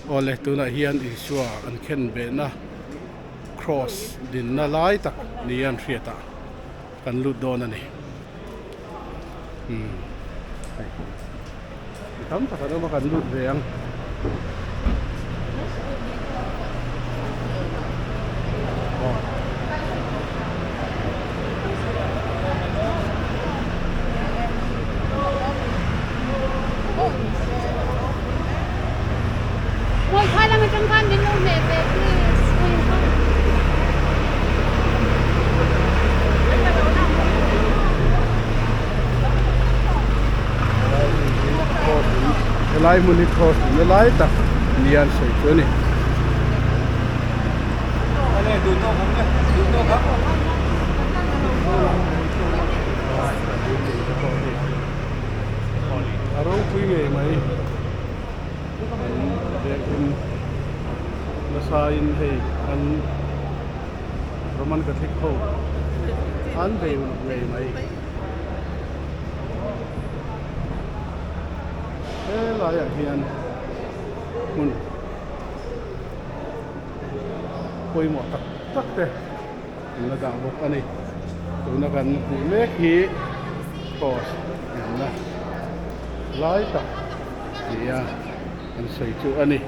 ole tuna hian Isua an khen be na cross din na lai tak ni an hriata kan lut don ani tam tak ada makan lut reang Ôi, khai là mình trong khăn đến luôn để về cái screen không? lai muni cross ni lai tak ni an sei chu ni Đây, đủ tô không nhé, đủ tô không? arong pui nge mai de in la sa in hei an roman catholic ho an ve nge mai la ya hian mun poi mo tak tak te na dang bok ani tuna kan hu me hi tos na lai tak ya an sei chu ani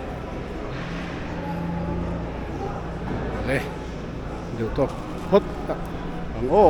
le do tok hot tak ang o